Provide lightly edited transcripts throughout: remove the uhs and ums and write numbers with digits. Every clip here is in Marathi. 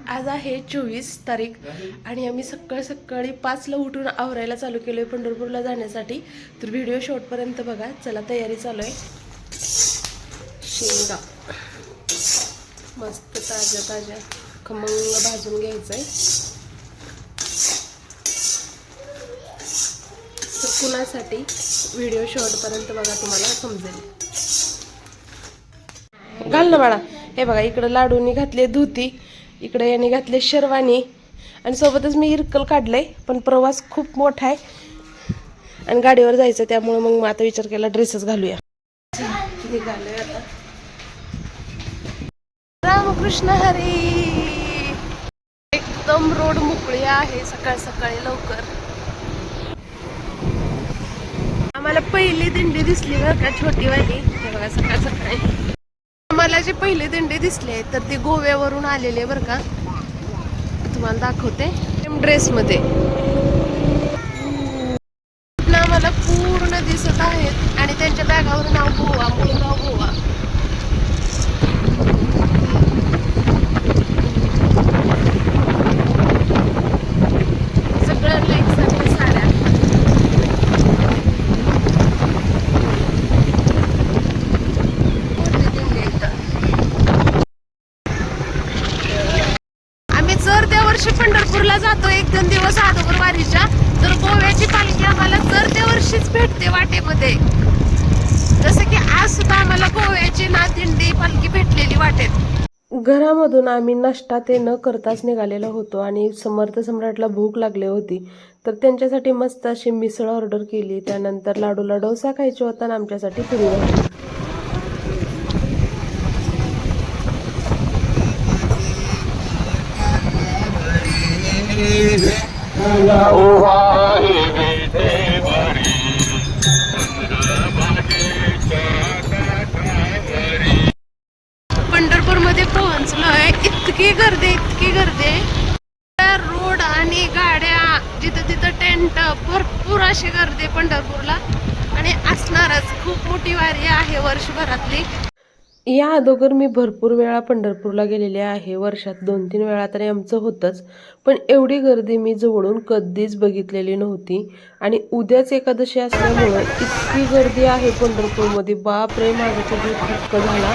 आज आहे 24 तारीख आणि आम्ही सकाळी 5ला उठून आवरायला चालू केलोय पंढरपूरला जाण्यासाठी. तर व्हिडिओ शेवटपर्यंत बघा. चला तयारी चालू आहे. शेंगा मस्त ताज्या खमंग भाजून घ्यायचंय. कुणासाठी व्हिडिओ शेवटपर्यंत बघा, तुम्हाला समजेल. घाल ना बाळा. हे बघा, इकडे लाडूनी घातले धुती, इकडे यांनी घातले शेरवानी आणि सोबतच मी इरकल काढलंय. पण प्रवास खूप मोठा आहे आणि गाडीवर जायचं, त्यामुळे मग आता विचार केला ड्रेसच घालूया. निघालोय आता. रामकृष्ण हरी. एकदम रोड मोकळी आहे सकाळी लवकर. आम्हाला पहिली दिंडी दिसली बरं का, छोटीवाली. हे बघा सकाळी आम्हाला जे पहिले दिंडी दिसले तर ते गोव्यावरून आलेले बरं का. तुम्हाला दाखवते ड्रेस मध्ये. आम्हाला पूर्ण दिसत आहेत आणि त्यांच्या बॅगावर नाव गोवा, मुळगाव गोवा. सगळ्यांना एकसारख्या साड्या. जर त्या वर्षी पंढरपूरला जातो 1-2 दिवस अगोदर वारीच्या, तर गोव्याची पालखी आम्हाला जर त्या वर्षीच भेटते वाटेमध्ये. जसं की आज सुद्धा आम्हाला गोव्याची ना दिंडी पालखी भेटलेली वाटेत. घरामधून आम्ही नाश्ता ते न करताच निघालेलो होतो आणि समर्थ सम्राटला भूक लागली होती, तर त्यांच्यासाठी मस्त अशी मिसळ ऑर्डर केली. त्यानंतर लाडूला डोसा खायचा होता आणि आमच्यासाठी पुरी भाजी. पंढरपूरमध्ये पोहोचलोय. इतकी गर्दी. रोड आणि गाड्या, जिथं तिथं टेंट, भरपूर अशी गर्दी पंढरपूरला. आणि असणारच. खूप मोठी वारी आहे वर्षभरातली. या अगोदर मी भरपूर वेळा पंढरपूरला गेलेले आहे. वर्षात 2-3 वेळा तरी आमचं होतंच. पण एवढी गर्दी मी जवळून कधीच बघितलेली नव्हती. आणि उद्याच एकादशी असल्यामुळं इतकी गर्दी आहे पंढरपूरमध्ये. बापरे, माझा तर जीव थक्क झाला.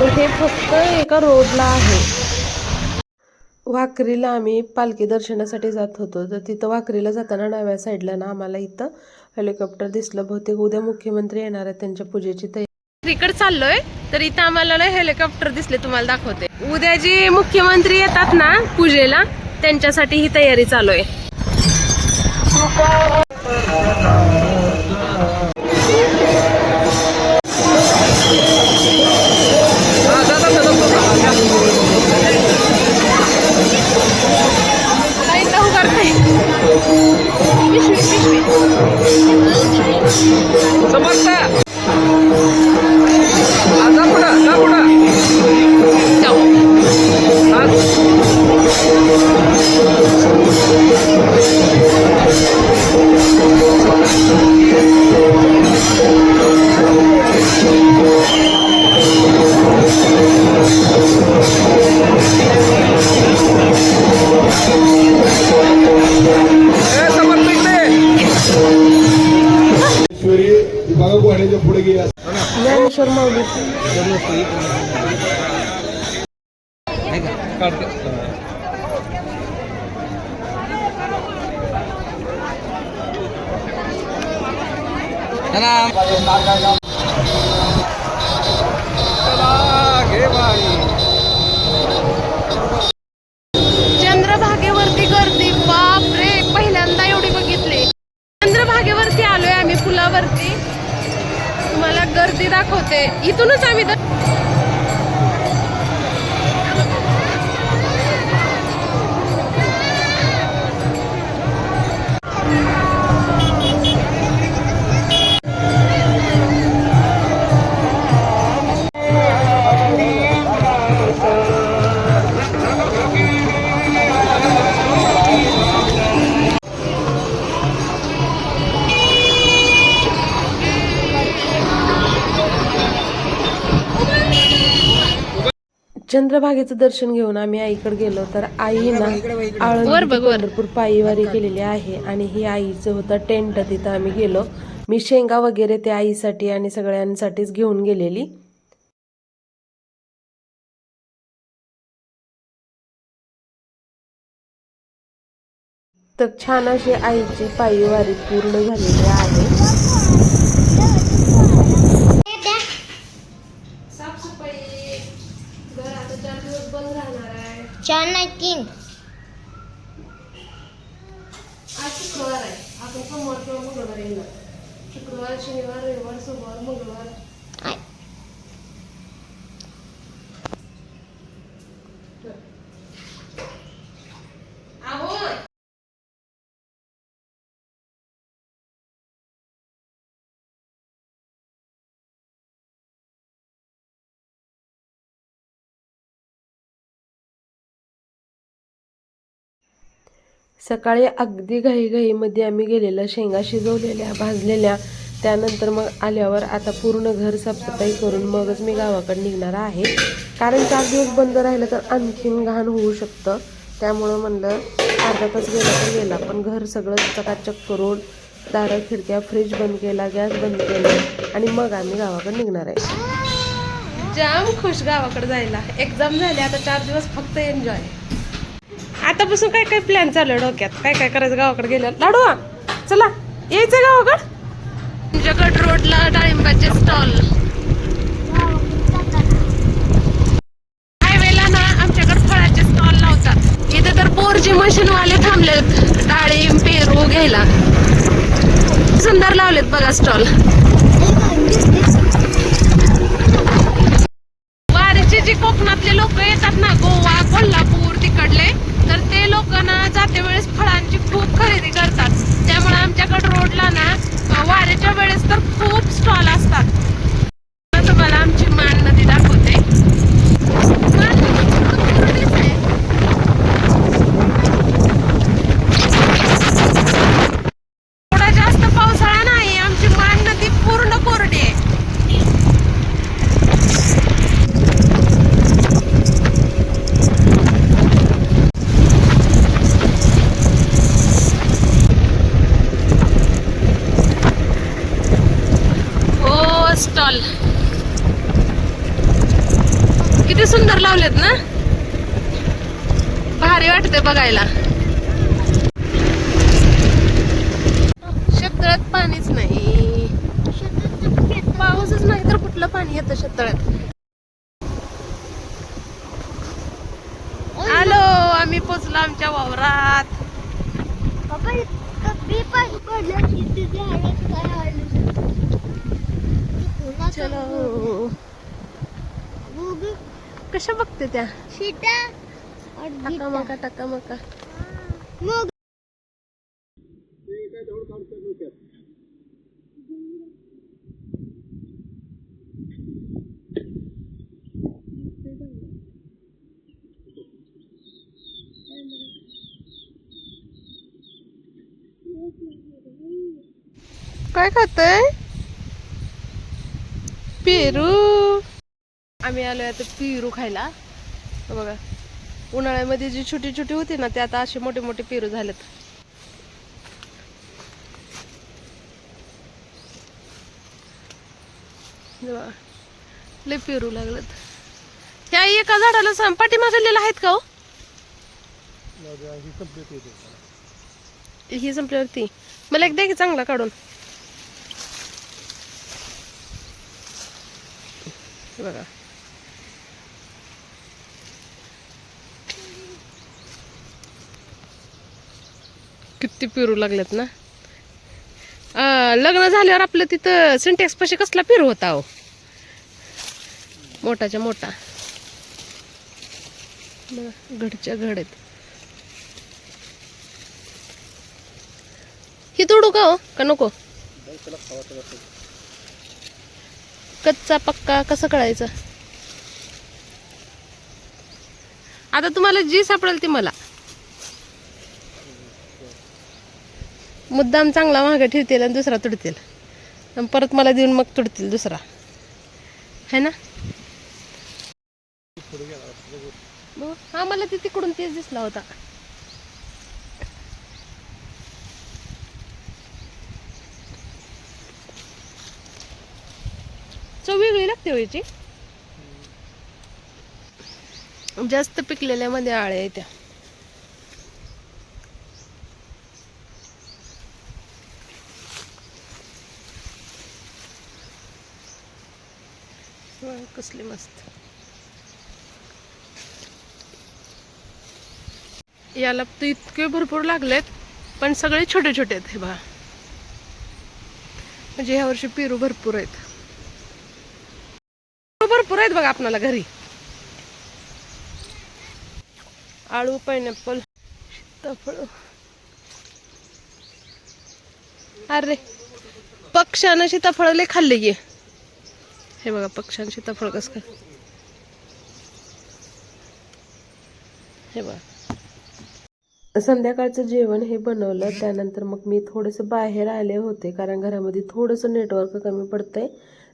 तर हे फक्त एका रोडला आहे. वाखरीला आम्ही पालखी दर्शनासाठी जात होतो. तर तिथं वाखरीला जाताना डाव्या साईडला ना आम्हाला इथं हेलिकॉप्टर दिसलं. बहुतेक उद्या मुख्यमंत्री येणार आहेत, त्यांच्या पूजेची तयारी. इकडे चाललोय तर इथं आम्हाला ना हेलिकॉप्टर दिसले, तुम्हाला दाखवते. उद्या जे मुख्यमंत्री येतात ना पूजेला, त्यांच्यासाठी ही तयारी चालू आहे. ज्ञानेश्वर माऊली. चंद्रभागेवरती गर्दी. बापरे, पहिल्यांदा एवढी बघितली. चंद्रभागेवरती आलोय आम्ही, पुलावरती. तुम्हाला गर्दी दाखवते. इथूनच आम्ही चंद्रभागेचं दर्शन घेऊन आम्ही आईकडे गेलो तर आई ना आळंदी ते पंढरपूर पायीवारी केलेली आहे आणि ही आईचं होतं टेंट. तिथं आम्ही गेलो. मी शेंगा वगैरे त्या आईसाठी आणि सगळ्यांसाठीच घेऊन गेलेली. तर छान अशी आईची पायीवारी पूर्ण झालेली आहे. साफसफाई घर आता 4 दिवस बंद राहणार आहे. 4 नाही 3. आज शुक्रवार आहे. आपण सोमवार किंवा मंगळवार येणार. शुक्रवार, शनिवार, रविवार, सोमवार, मंगळवार. सकाळी अगदी घाईघाईमध्ये आम्ही गेलेलं, शेंगा शिजवलेल्या, भाजलेल्या. त्यानंतर मग आल्यावर आता पूर्ण घर साफसफाई करून मगच मी गावाकडे निघणार आहे. कारण 4 दिवस बंद राहिलं तर आणखीन घाण होऊ शकतं. त्यामुळं म्हणलं अर्धा तास गेला तर गेला, पण घर सगळं चकाचक करून दारं खिडक्या फ्रीज बंद केला, गॅस बंद केला आणि मग आम्ही गावाकडे निघणार आहे. जाम खुश गावाकडे जायला. एक्झाम झाली आता 4 दिवस फक्त एन्जॉय. आतापासून काय काय प्लॅन चालू आहे डोक्यात, काय काय करायचं गावाकडे गेल्यावर. लाडू चला यायचं गावाकडं. तुमच्याकड रोडला डाळिंबाचे स्टॉल. हायवेला ना आमच्याकडे फळाचे स्टॉल लावतात. इथे तर बोरची मशीनवाले थांबलेत डाळिंब पेरू घ्यायला. सुंदर लावलेत बघा स्टॉल. वारीचे जे कोकणातले लोक येतात ना, गोवा कोल्हापूर तिकडले, तर ते लोक ना जाते वेळेस फळांची खूप खरेदी करतात. त्यामुळे आमच्याकडे रोडला ना वारीच्या वेळेस तर खूप स्टॉल असतात. तुम्हाला आमची मान नदी दाखवते. थोडा जास्त पावसाळा नाही, आमची मान नदी पूर्ण कोरडी आहे. स्टॉल किती सुंदर लावलेत ना, भारी वाटते बघायला. शेततळ्यात पाणीच नाही, पाऊसच नाही तर कुठलं पाणी येतं शेततळ्यात. आलो आम्ही, पोचलो आमच्या वावरात. चलो. कशा बघते त्या टाकामका टाकामका. काय खातोय? पेरू. आम्ही आलोय आता पेरू खायला. बघा उन्हाळ्यामध्ये जी छोटी छोटी होती ना, ते आता असे मोठे मोठे पेरू झालेत. लय पेरू लागलेत. ह्या एका झाडाला पाठीमागलेला आहेत का हो? ही संपल्यावरती मला एक द्या की चांगला काढून. बघा किती पेरू लागलेत ना. लग्न झाल्यावर आपलं तिथं सिंटेक्स पाशी कसला पेरू होता हो, मोठाच्या मोठा. बघा घडच्या घड आहेत. ही तोडू का हो का नको? कच्चा पक्का कसं कळायचं? आता तुम्हाला जी सापडेल ती मला. मुद्दाम चांगला महाग ठेवतील आणि दुसरा तुडतील, आणि परत मला देऊन मग तुडतील दुसरा, है ना. आम्हाला ते तिकडून तेच दिसला होता. चव वेगळी लागते हो याची. जास्त पिकलेल्या मध्ये आळ्या येत्या. कसली मस्त. याला तर इतके भरपूर लागलेत, पण सगळे छोटे छोटे आहेत. हे बघा, म्हणजे ह्या वर्षी पेरू भरपूर आहेत. भरपूर आहेत बघा आपणाला घरी. आळू, पायनॅपल, सीताफळ. अरे पक्ष्यानं सीताफळ लय खाल्ले की. हे बघा पक्ष्यानं सीताफळ कसं काय. हे बघा, संध्याकाळचं जेवण हे बनवलं. त्यानंतर मग मी थोडंसं बाहेर आले होते, कारण घरामध्ये थोडंसं नेटवर्क कमी पडतंय.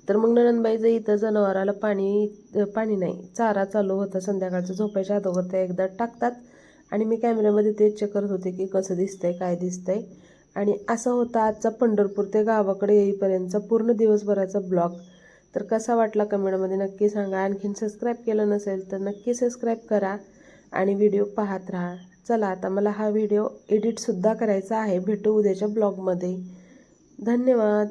तर मग नणंदबाईचं इथं जनावराला पाणी नाही, चारा चालू होता. संध्याकाळचं झोपायच्या अगोदर ते एकदा टाकतात आणि मी कॅमेऱ्यामध्ये तेच चेक करत होते की कसं दिसतंय, काय दिसतंय. आणि असं होता आजचा पंढरपूर ते गावाकडे येईपर्यंतचा पूर्ण दिवसभराचा ब्लॉग. तर कसा वाटला कमेंटमध्ये नक्की सांगा. आणखीन सबस्क्राईब केलं नसेल तर नक्की सबस्क्राईब करा आणि व्हिडिओ पाहत राहा. चला आता मला हा व्हिडिओ एडिटसुद्धा करायचा आहे. भेटू उद्याच्या ब्लॉगमध्ये. धन्यवाद.